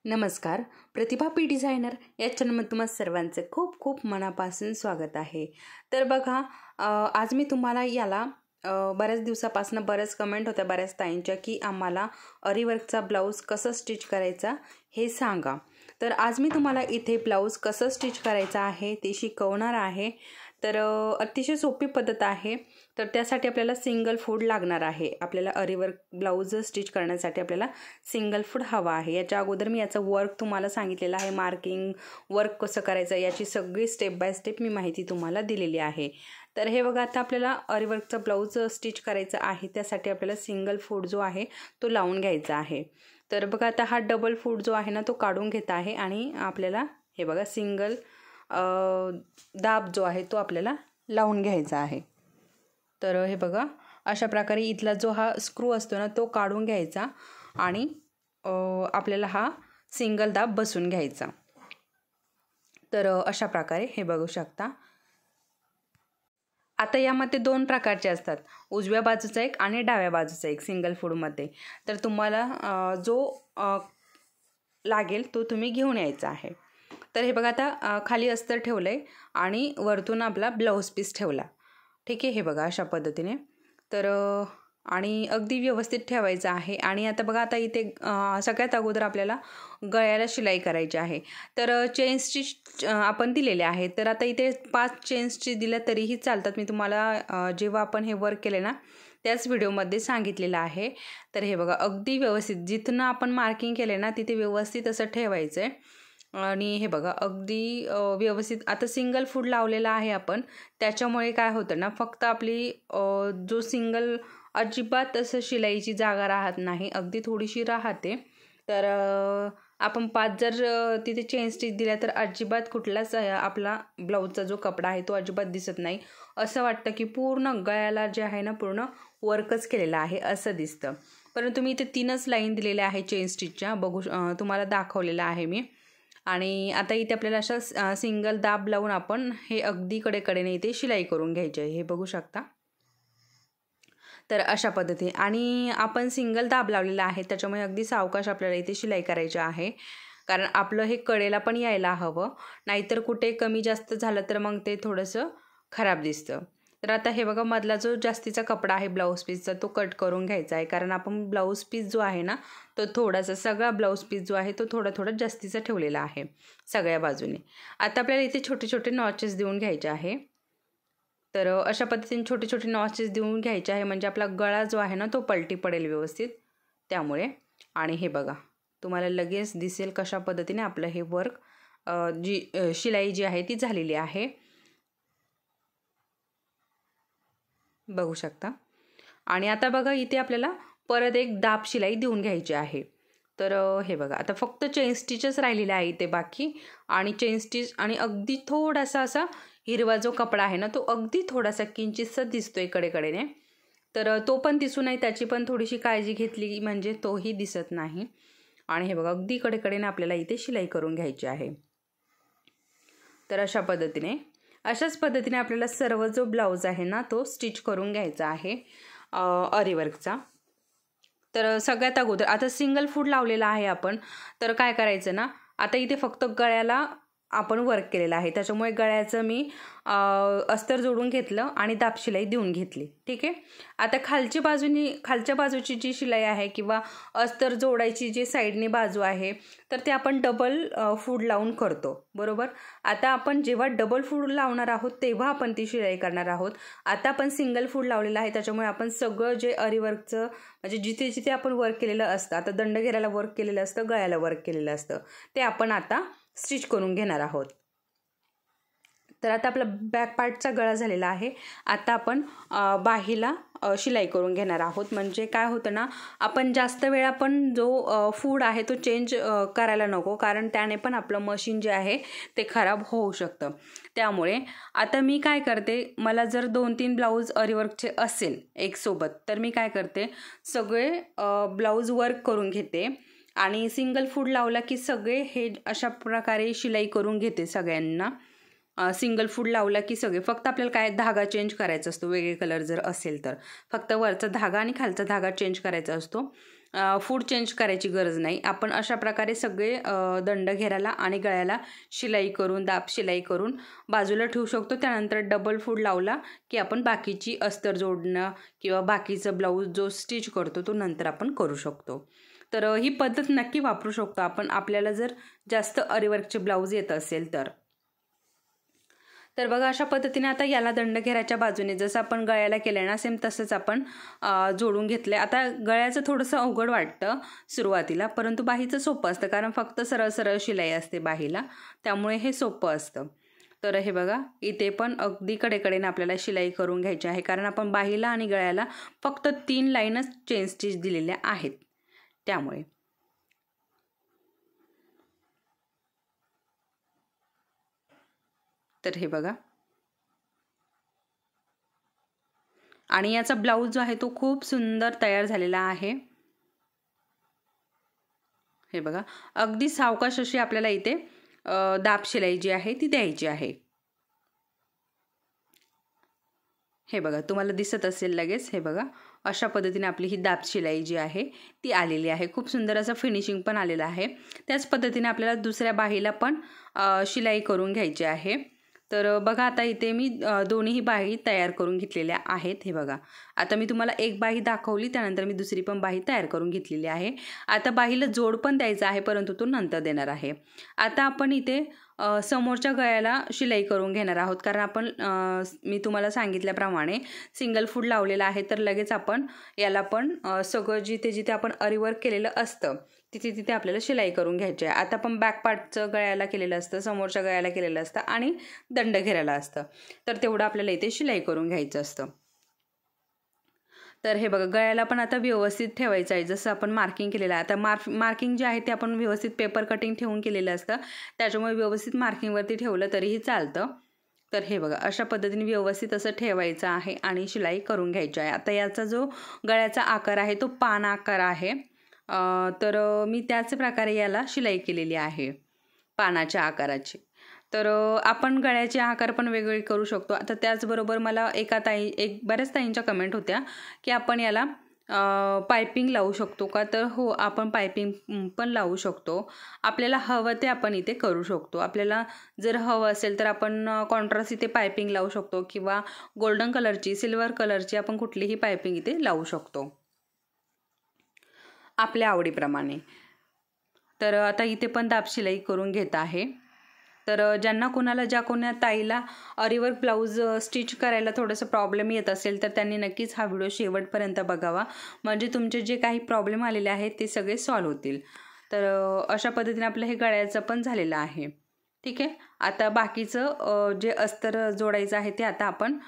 नमस्कार. प्रतिभा P designer या चॅनलमध्ये तुम्हा सर्वांचं खूप खूप मनापासून स्वागत आहे. तर बघा, आज मी तुम्हाला याला बऱ्याच दिवसापासून बऱ्याच कमेंट होत्या बऱ्याच ताईंच्या की आम्हाला अरीवर्कचा ब्लाऊज कसं स्टिच करायचा हे सांगा. तर आज मी तुम्हाला इथे ब्लाऊज कसं स्टिच करायचा आहे ते शिकवणार आहे. तर अतिशय सोपी पद्धत आहे. तर त्यासाठी आपल्याला सिंगल फूट लागणार आहे. आपल्याला अरीवर्क ब्लाऊज स्टिच करण्यासाठी आपल्याला सिंगल फूट हवा आहे. याच्या अगोदर मी याचं वर्क तुम्हाला सांगितलेलं आहे. मार्किंग वर्क कसं करायचं याची सगळी स्टेप बाय स्टेप मी माहिती तुम्हाला दिलेली आहे. तर हे बघा, आता आपल्याला अरीवर्कचा ब्लाऊज स्टिच करायचा आहे. त्यासाठी आपल्याला सिंगल फूट जो आहे तो लावून घ्यायचा आहे. तर बघा, आता हा डबल फूट जो आहे ना तो काढून घेत आहे आणि आपल्याला हे बघा सिंगल दाब जो आहे तो आपल्याला लावून घ्यायचा आहे. तर हे बघा, अशा प्रकारे इथला जो हा स्क्रू असतो ना तो काढून घ्यायचा आणि आपल्याला हा सिंगल दाब बसून घ्यायचा. तर अशा प्रकारे हे बघू शकता. आता यामध्ये दोन प्रकारचे असतात, उजव्या बाजूचा एक आणि डाव्या बाजूचा एक सिंगल फूटमध्ये. तर तुम्हाला जो लागेल तो तुम्ही घेऊन यायचा आहे. तर हे बघा, आता खाली अस्तर ठेवलं आहे आणि वरतून आपला ब्लाऊज पीस ठेवला. ठीक आहे, हे बघा अशा पद्धतीने. तर आणि अगदी व्यवस्थित ठेवायचं आहे. आणि आता बघा, आता इथे सगळ्यात अगोदर आपल्याला गळ्याला शिलाई करायची आहे. तर चेन स्टिच आपण दिलेले आहे. तर आता इथे 5 चेन स्टिच दिल्या तरीही चालतात. मी तुम्हाला जेव्हा आपण हे वर्क केले ना त्याच व्हिडिओमध्ये सांगितलेलं आहे. तर हे बघा, अगदी व्यवस्थित जिथनं आपण मार्किंग केले ना तिथे व्यवस्थित असं ठेवायचं आहे. आणि हे बघा, अगदी व्यवस्थित. आता सिंगल फूट लावलेला आहे आपण, त्याच्यामुळे काय होतं ना, फक्त आपली जो सिंगल अजिबात असं शिलाईची जागा राहत नाही, अगदी थोडीशी राहते. तर आपण 5 जर तिथे चेन स्टिच दिल्या तर अजिबात कुठलाच आपला ब्लाऊजचा जो कपडा आहे तो अजिबात दिसत नाही. असं वाटतं की पूर्ण गळ्याला जे आहे ना पूर्ण वर्कच केलेलं आहे असं दिसतं. परंतु मी इथे 3च लाईन दिलेल्या आहे चेन स्टिचच्या, बघू तुम्हाला दाखवलेलं आहे मी. आणि आता इथे आपल्याला अशा सिंगल दाब लावून आपण हे अगदी कडेकडेने इथे शिलाई करून घ्यायची आहे. हे बघू शकता. तर अशा पद्धतीने. आणि आपण सिंगल दाब लावलेला आहे त्याच्यामुळे अगदी सावकाश आपल्याला इथे शिलाई करायची आहे. कारण आपलं हे कडेला पण यायला हवं, नाहीतर कुठे कमी जास्त झालं तर मग ते थोडंसं खराब दिसतं. तर आता हे बघा, मधला जो जास्तीचा कपडा आहे ब्लाऊज पीसचा तो कट करून घ्यायचा आहे. कारण आपण ब्लाऊज पीस जो आहे ना तो थोडासा, सगळा ब्लाऊज पीस जो आहे तो थोडा थोडा जास्तीचा ठेवलेला आहे सगळ्या बाजूने. आता आपल्याला इथे छोटे छोटे नॉचेस देऊन घ्यायचे आहे. तर अशा पद्धतीने छोटे छोटे नॉचेस देऊन घ्यायचे आहे, म्हणजे आपला गळा जो आहे ना तो पलटी पडेल व्यवस्थित त्यामुळे. आणि हे बघा, तुम्हाला लगेच दिसेल कशा पद्धतीने आपलं हे वर्क जी शिलाई जी आहे ती झालेली आहे, बघू शकता. आणि आता बघा, इथे आपल्याला परत एक दाब शिलाई देऊन घ्यायची आहे. तर हे बघा, आता फक्त चेन स्टिचच राहिलेले आहे इथे बाकी. आणि चेन स्टिच आणि अगदी थोडासा असा हिरवा जो कपडा आहे ना तो अगदी थोडासा किंचितसा दिसतोय कडेकडेने. तर तो पण दिसू नये त्याची पण थोडीशी काळजी घेतली म्हणजे तोही दिसत नाही. आणि हे बघा, अगदी कडेकडेने आपल्याला इथे शिलाई करून घ्यायची आहे. तर अशाच पद्धतीने आपल्याला सर्व जो ब्लाऊज आहे ना तो स्टिच करून घ्यायचा आहे अरीवर्कचा. तर सगळ्यात अगोदर आता सिंगल फूट लावलेला आहे आपण. तर काय करायचं ना, आता इथे फक्त गळ्याला आपण वर्क केलेलं आहे त्याच्यामुळे गळ्याचं मी अस्तर जोडून घेतलं आणि दाब शिलाई देऊन घेतली. ठीक आहे. आता खालच्या बाजूची जी शिलाई आहे किंवा अस्तर जोडायची जी साईडने बाजू आहे तर ते आपण डबल फूट लावून करतो, बरोबर. आता आपण जेव्हा डबल फूट लावणार आहोत तेव्हा आपण ती शिलाई करणार आहोत. आता आपण सिंगल फूट लावलेला आहे त्याच्यामुळे आपण सगळं जे अरीवर्कचं म्हणजे जिथे जिथे आपण वर्क केलेलं असतं, आता दंडघेराला वर्क केलेलं असतं, गळ्याला वर्क केलेलं असतं, ते आपण आता स्टिच करून घेणार आहोत. तर आता आपला बॅक पार्टचा गळा झालेला आहे. आता आपण बाहीला शिलाई करून घेणार आहोत. म्हणजे काय होतं ना, आपण जास्त वेळा पण जो फूड आहे तो चेंज करायला नको, कारण त्याने पण आपलं मशीन जे आहे ते खराब होऊ शकतं. त्यामुळे आता मी काय करते, मला जर 2-3 ब्लाऊज अरीवर्कचे असेल एक सोबत तर मी काय करते, सगळे ब्लाऊज वर्क करून घेते आणि सिंगल फूट लावला की सगळे हे अशा प्रकारे शिलाई करून घेते सगळ्यांना. सिंगल फूट लावला की सगळे, फक्त आपल्याला काय धागा चेंज करायचा असतो, वेगळे कलर जर असेल तर फक्त वरचा धागा आणि खालचा धागा चेंज करायचा असतो. फूड चेंज करायची गरज नाही. आपण अशा प्रकारे सगळे दंड घेराला आणि गळ्याला शिलाई करून दाब शिलाई करून बाजूला ठेवू शकतो. त्यानंतर डबल फूड लावला की आपण बाकीची अस्तर जोडणं किंवा बाकीचं ब्लाऊज जो स्टिच करतो तो नंतर आपण करू शकतो. तर ही पद्धत नक्की वापरू शकतो आपण, आपल्याला जर जास्त अरीवर्कचे ब्लाऊज येत असेल तर. तर बघा अशा पद्धतीने आता याला दंडघेराच्या बाजूने जसं आपण गळ्याला केलं ना सेम तसंच आपण जोडून घेतलं आहे. आता गळ्याचं थोडंसं अवघड वाटतं सुरुवातीला, परंतु बाहीचं सोपं असतं कारण फक्त सरळ सरळ शिलाई असते बाहीला, त्यामुळे हे सोपं असतं. तर हे बघा इथे पण अगदी कडेकडेने आपल्याला शिलाई करून घ्यायची आहे कारण आपण बाहीला आणि गळ्याला फक्त 3 लाईनच चेन स्टिच दिलेल्या आहेत त्यामुळे. तर हे बघा आणि याचा ब्लाऊज जो आहे तो खूप सुंदर तयार झालेला आहे. हे बघा अगदी सावकाश अशी आपल्याला इथे दाब शिलाई जी आहे ती द्यायची आहे. हे बघा तुम्हाला दिसत असेल लगेच. हे बघा अशा पद्धतीने आपली ही दाब शिलाई जी आहे ती आलेली आहे. खूप सुंदर असं फिनिशिंग पण आलेलं आहे. त्याच पद्धतीने आपल्याला दुसऱ्या बाहीला पण शिलाई करून घ्यायची आहे. तर बघा आता इथे मी दोन्ही बाही तयार करून घेतलेल्या आहेत. हे बघा आता मी तुम्हाला एक बाही दाखवली, त्यानंतर मी दुसरी पण बाही तयार करून घेतलेली आहे. आता बाहीला जोड पण द्यायचा आहे परंतु तो नंतर देणार आहे. आता आपण इथे समोरच्या गळ्याला शिलाई करून घेणार आहोत कारण आपण मी तुम्हाला सांगितल्याप्रमाणे सिंगल फूड लावलेला आहे. तर लगेच आपण याला पण सगळं जिथे जिथे आपण अरीवर्क केलेलं असतं तिथे तिथे आपल्याला शिलाई करून घ्यायची आहे. आता आपण बॅक पार्टचं गळ्याला केलेलं असतं, समोरच्या गळ्याला केलेलं असतं आणि दंड घेरायला असतं, तर तेवढं आपल्याला इथे शिलाई करून घ्यायचं असतं. तर हे बघा गळ्याला पण आता व्यवस्थित ठेवायचं आहे जसं आपण मार्किंग केलेलं आहे. आता मार्किंग जे आहे ते आपण व्यवस्थित पेपर कटिंग ठेवून केलेलं असतं, त्याच्यामुळे व्यवस्थित मार्किंगवरती ठेवलं तरीही चालतं. तर हे बघा अशा पद्धतीने व्यवस्थित असं ठेवायचं आहे आणि शिलाई करून घ्यायची आहे. आता याचा जो गळ्याचा आकार आहे तो पान आकार आहे. तर मी त्याच प्रकारे याला शिलाई केलेली आहे पानाच्या आकाराची. तर आपण गळ्याचे आकार पण वेगवेगळे करू शकतो. आता त्याचबरोबर मला बऱ्याच ताईंच्या कमेंट होत्या की आपण याला पायपिंग लावू शकतो का. तर हो आपण पायपिंग पण लावू शकतो. आपल्याला हवं ते आपण इथे करू शकतो. आपल्याला जर हवं असेल तर आपण कॉन्ट्रास्ट इथे पायपिंग लावू शकतो किंवा गोल्डन कलरची सिल्वर कलरची आपण कुठलीही पायपिंग इथे लावू शकतो आपल्या आवडीप्रमाणे. तर आता इथे पण दाब शिलाई करून घेत आहे. तर ज्या कोणा ताईला अरीवर्क ब्लाऊज स्टिच करायला थोडंसं प्रॉब्लेम येत असेल तर त्यांनी नक्कीच हा व्हिडिओ शेवटपर्यंत बघावा, म्हणजे तुमचे जे काही प्रॉब्लेम आलेले आहेत ते सगळे सॉल्व्ह होतील. तर अशा पद्धतीने आपलं हे गळ्याचं पण झालेलं आहे. ठीक आहे. आता बाकीचं जे अस्तर जोडायचं आहे ते आता आपण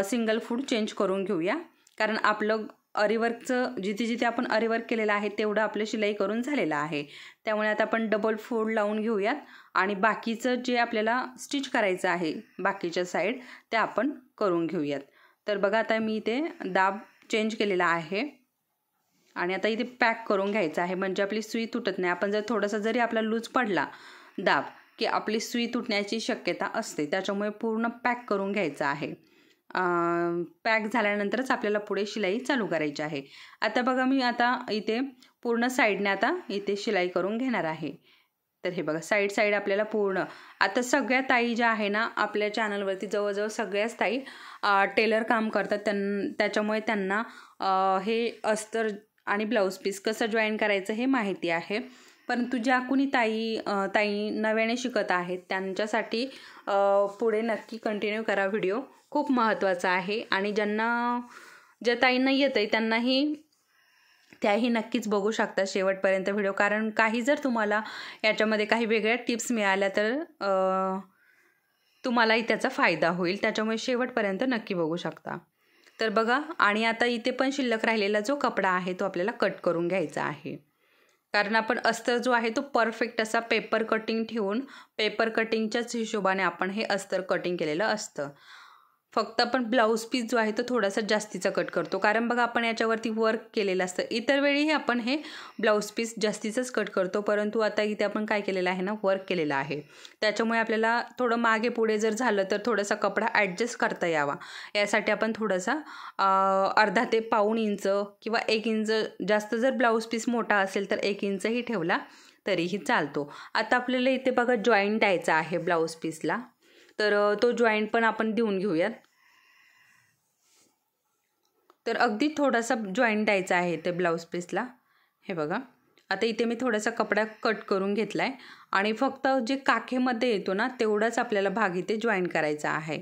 सिंगल फूड चेंज करून घेऊया कारण आपलं अरीवर्कचं जिथे जिथे आपण अरीवर्क केलेलं आहे तेवढं आपलं शिलाई करून झालेलं आहे. त्यामुळे आता आपण डबल फोल्ड लावून घेऊयात आणि बाकीचं जे आपल्याला स्टिच करायचं आहे बाकीच्या साईड ते आपण करून घेऊयात. तर बघा आता मी इथे दाब चेंज केलेला आहे आणि आता इथे पॅक करून घ्यायचं आहे म्हणजे आपली सुई तुटत नाही. आपण जर थोडासा जरी आपला लूज पडला दाब की आपली सुई तुटण्याची शक्यता असते, त्याच्यामुळे पूर्ण पॅक करून घ्यायचं आहे. पॅक झाल्यानंतरच आपल्याला पुढे शिलाई चालू करायची आहे. आता बघा मी आता इथे पूर्ण साईडने आता इथे शिलाई करून घेणार आहे. तर हे बघा साईड आपल्याला पूर्ण आता सगळ्या ताई ज्या आहे ना आपल्या चॅनलवरती जवळजवळ सगळ्याच ताई टेलर काम करतात, त्याच्यामुळे त्यांना हे अस्तर आणि ब्लाऊज पीस कसं जॉईन करायचं हे माहिती आहे. परंतु ज्या कुणी ताई नव्याने शिकत आहेत त्यांच्यासाठी पुढे नक्की कंटिन्यू करा. व्हिडिओ खूप महत्त्वाचा आहे आणि ज्या ताईंना येत आहे त्याही नक्कीच बघू शकता शेवटपर्यंत व्हिडिओ, कारण काही जर तुम्हाला याच्यामध्ये काही वेगळ्या टिप्स मिळाल्या तर तुम्हालाही त्याचा फायदा होईल, त्याच्यामुळे शेवटपर्यंत नक्की बघू शकता. तर बघा आणि आता इथे पण शिल्लक राहिलेला जो कपडा आहे तो आपल्याला कट करून घ्यायचा आहे कारण आपण अस्तर जो आहे तो परफेक्ट असा पेपर कटिंग ठेवून पेपर कटिंगच्याच हिशोबाने आपण हे अस्तर कटिंग केलेलं असतं. फक्त आपण ब्लाऊज पीस जो आहे तो थोडासा जास्तीचा कट करतो, कारण बघा आपण याच्यावरती वर्क केलेलं असतं. इतर वेळीही आपण हे ब्लाऊज पीस जास्तीचंच कट करतो, परंतु आता इथे आपण काय केलेलं आहे ना, वर्क केलेलं आहे. त्याच्यामुळे आपल्याला थोडं मागे पुढे जर झालं तर थोडासा कपडा ॲडजस्ट करता यावा, यासाठी आपण थोडासा अर्धा ते पाऊण इंच किंवा 1 इंच, जास्त जर ब्लाऊज पीस मोठा असेल तर 1 इंचही ठेवला तरीही चालतो. आता आपल्याला इथे बघा जॉईंट द्यायचा आहे ब्लाऊज पीसला, तर तो जॉईंट पण आपण देऊन घेऊयात. तर अगदी थोडासा जॉईंट द्यायचा आहे ते ब्लाऊज पीसला. हे बघा आता इथे मी थोडासा कपडा कट करून घेतला आहे आणि फक्त जे काखेमध्ये येतो ना तेवढाच आपल्याला भाग इथे जॉईंट करायचा आहे.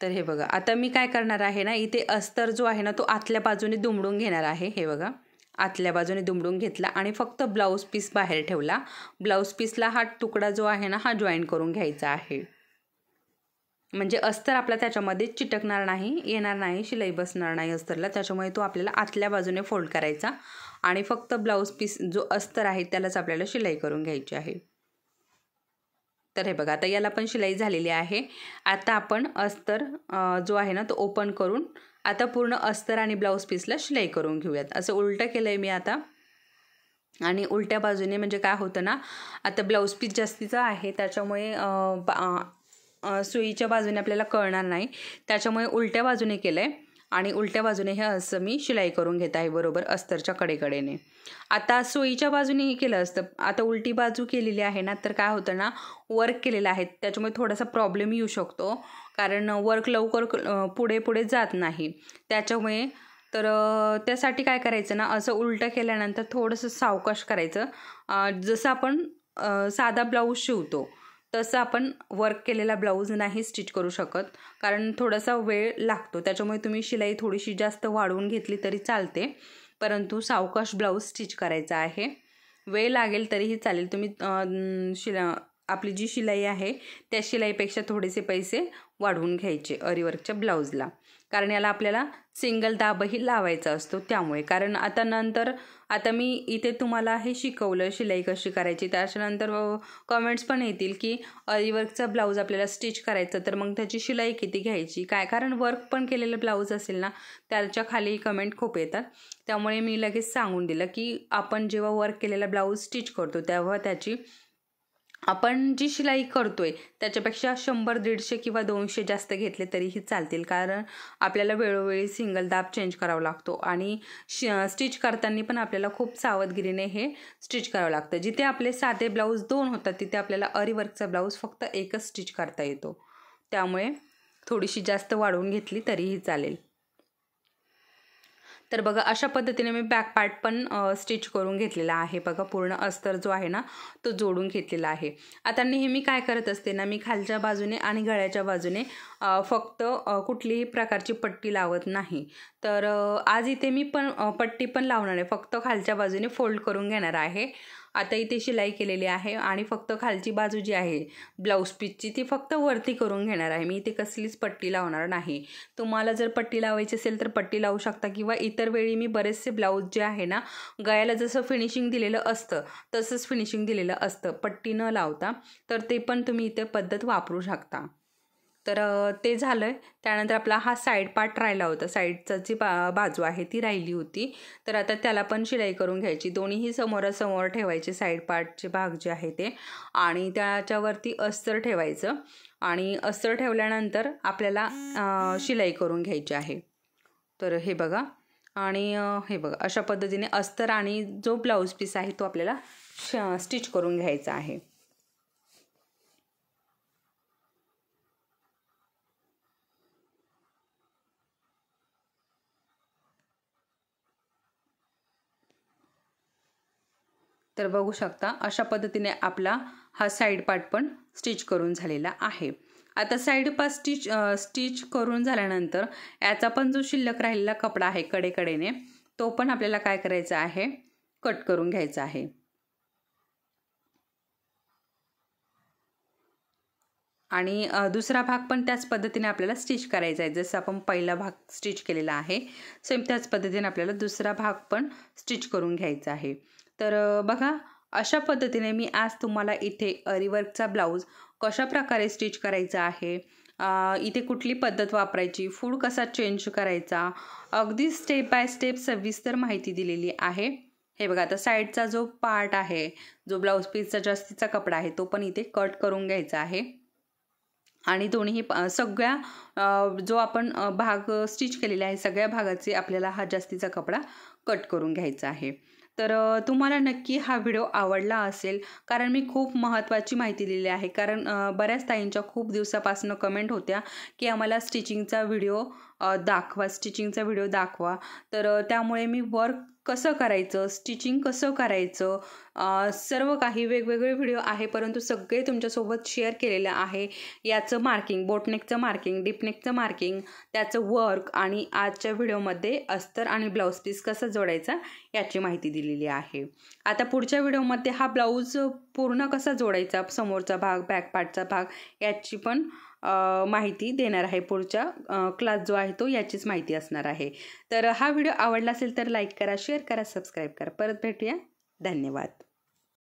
तर हे बघा आता मी काय करणार आहे ना, इथे अस्तर जो आहे ना तो आतल्या बाजूने दुमडून घेणार आहे. हे बघा आतल्या बाजूने दुमडून घेतला आणि फक्त ब्लाऊज पीस बाहेर ठेवला. ब्लाऊज पीसला हा तुकडा जो आहे ना हा जॉईन करून घ्यायचा आहे, म्हणजे अस्तर आपला त्याच्यामध्ये चिटकणार नाही, येणार नाही, शिलाई बसणार नाही अस्तरला. त्याच्यामुळे तो आपल्याला आतल्या बाजूने फोल्ड करायचा आणि फक्त ब्लाऊज पीस जो अस्तर आहे त्यालाच आपल्याला शिलाई करून घ्यायची आहे. तर हे बघा आता याला पण शिलाई झालेली आहे. आता आपण अस्तर जो आहे ना तो ओपन करून आता पूर्ण अस्तर आणि ब्लाऊज पीसला शिलाई करून घेऊयात. असं उलटं केलं आहे मी आता, आणि उलट्या बाजूने म्हणजे काय होतं ना, आता ब्लाऊज पीस जास्तीचा आहे त्याच्यामुळे सुईच्या बाजूने आपल्याला कळणार नाही, त्याच्यामुळे उलट्या बाजूने केलं आहे आणि उलट्या बाजूने हे असं मी शिलाई करून घेत आहे बरोबर अस्तरच्या कडेकडेने. आता सुईच्या बाजूनेही केलं असतं, आता उलटी बाजू केलेली आहे ना, तर काय होतं ना वर्क केलेलं आहे त्याच्यामुळे थोडासा प्रॉब्लेम येऊ शकतो, कारण वर्क लवकर पुढे पुढे जात नाही त्याच्यामुळे. तर त्यासाठी काय करायचं ना, असं उलटं केल्यानंतर थोडंसं सावकाश करायचं. जसं आपण साधा ब्लाऊज शिवतो तसं आपण वर्क केलेला ब्लाऊज नाही स्टिच करू शकत, कारण थोडासा वेळ लागतो. त्याच्यामुळे तुम्ही शिलाई थोडीशी जास्त वाढवून घेतली तरी चालते, परंतु सावकाश ब्लाऊज स्टिच करायचा आहे. वेळ लागेल तरीही चालेल. तुम्ही आपली जी शिलाई आहे त्या शिलाईपेक्षा थोडेसे पैसे वाढवून घ्यायचे अरीवर्कच्या ब्लाऊजला, कारण याला आपल्याला सिंगल दाबही लावायचा असतो त्यामुळे. कारण आता नंतर आता मी इथे तुम्हाला हे शिकवलं शिलाई कशी करायची, त्याच्यानंतर कमेंट्स पण येतील की अरीवर्कचा ब्लाऊज आपल्याला स्टिच करायचं तर मग त्याची शिलाई किती घ्यायची काय, कारण वर्क पण केलेलं ब्लाऊज असेल ना त्याच्या खाली कमेंट खूप येतात. त्यामुळे मी लगेच सांगून दिलं की आपण जेव्हा वर्क केलेला ब्लाऊज स्टिच करतो तेव्हा त्याची आपण जी शिलाई करतोय त्याच्यापेक्षा 100, 150 किंवा 200 जास्त घेतले तरीही चालतील, कारण आपल्याला वेळोवेळी सिंगल दाब चेंज करावा लागतो आणि स्टिच करताना पण आपल्याला खूप सावधगिरीने हे स्टिच करावं लागतं. जिथे आपले साधे ब्लाऊज 2 होतात तिथे आपल्याला अरीवर्कचा ब्लाऊज फक्त 1च स्टिच करता येतो, त्यामुळे थोडीशी जास्त वाढवून घेतली तरीही चालेल. तर बघा अशा पद्धतीने मी बॅक पार्ट पण स्टिच करून घेतलेला आहे. बघा पूर्ण अस्तर जो आहे ना तो जोडून घेतलेला आहे. आता नेहमी काय करत असते ना, मी खालच्या बाजूने आणि गळ्याच्या बाजूने फक्त कुठलीही प्रकारची पट्टी लावत नाही. तर आज इथे मी पण पट्टी पण लावणार आहे, फक्त खालच्या बाजूने फोल्ड करून घेणार आहे. आता इथे शिलाई केलेली आहे आणि फक्त खालची बाजू जी आहे ब्लाऊज पीसची ती फक्त वरती करून घेणार आहे. मी इथे कसलीच पट्टी लावणार नाही. तुम्हाला जर पट्टी लावायची असेल तर पट्टी लावू शकता, किंवा इतर वेळी मी बरेचसे ब्लाऊज जे आहे ना गळ्याला जसं फिनिशिंग दिलेलं असतं तसंच फिनिशिंग दिलेलं असतं पट्टी न लावता, तर ते पण तुम्ही इथे पद्धत वापरू शकता. तर ते झालं आहे. त्यानंतर आपला हा साईड पार्ट राहिला होता, साईडचा जी बाजू आहे ती राहिली होती, तर आता त्याला पण शिलाई करून घ्यायची. दोन्हीही समोरासमोर ठेवायचे साईड पार्टचे भाग जे आहे ते, आणि त्याच्यावरती अस्तर ठेवायचं आणि अस्तर ठेवल्यानंतर आपल्याला शिलाई करून घ्यायची आहे. तर हे बघा, आणि हे बघा अशा पद्धतीने अस्तर आणि जो ब्लाऊज पीस आहे तो आपल्याला स्टिच करून घ्यायचा आहे. तर बघू शकता अशा पद्धतीने आपला हा साईड पार्ट पण स्टिच करून झालेला आहे. आता साईड पार्ट स्टिच करून झाल्यानंतर याचा पण जो शिल्लक राहिलेला कपडा आहे कडेकडेने तो पण आपल्याला काय करायचा आहे, कट करून घ्यायचा आहे. आणि दुसरा भाग पण त्याच पद्धतीने आपल्याला स्टिच करायचा आहे. जसं आपण पहिला भाग स्टिच केलेला आहे सेम त्याच पद्धतीने आपल्याला दुसरा भाग पण स्टिच करून घ्यायचा आहे. तर बघा अशा पद्धतीने मी आज तुम्हाला इथे अरीवर्कचा ब्लाऊज कशा प्रकारे स्टिच करायचा आहे इथे कुठली पद्धत वापरायची, फूड कसा चेंज करायचा, अगदी स्टेप बाय स्टेप सविस्तर माहिती दिलेली आहे. हे बघा, आता साईडचा जो पार्ट आहे, जो ब्लाऊज पीसचा जास्तीचा कपडा आहे, तो पण इथे कट करून घ्यायचा आहे. आणि दोन्ही सगळ्या जो आपण भाग स्टिच केलेला आहे, सगळ्या भागाचे आपल्याला हा जास्तीचा कपडा कट करून घ्यायचा आहे. तर तुम्हाला नक्की हा व्हिडिओ आवडला असेल, कारण मी खूप महत्त्वाची माहिती दिलेली आहे. कारण बऱ्याच ताईंच्या खूप दिवसापासून कमेंट होत्या की आम्हाला स्टिचिंगचा व्हिडिओ दाखवा. तर त्यामुळे मी वर्क कसं करायचं, स्टिचिंग कसं करायचं, सर्व काही वेगवेगळे व्हिडिओ आहे, परंतु सगळे तुमच्यासोबत शेअर केलेलं आहे. याचं मार्किंग, बोटनेकचं मार्किंग, डीपनेकचं मार्किंग, त्याचं वर्क आणि आजच्या व्हिडिओमध्ये अस्तर आणि ब्लाऊज पीस कसं जोडायचा याची माहिती दिलेली आहे. आता पुढच्या व्हिडिओमध्ये हा ब्लाऊज पूर्ण कसा जोडायचा, समोरचा भाग, बॅक पार्टचा भाग, याची पण माहिती देणार आहे. पुढच्या क्लास जो आहे तो याचीच माहिती असणार आहे. तर हा व्हिडिओ आवडला असेल तर लाईक करा, शेअर करा, सबस्क्राईब करा. परत भेटूया. धन्यवाद.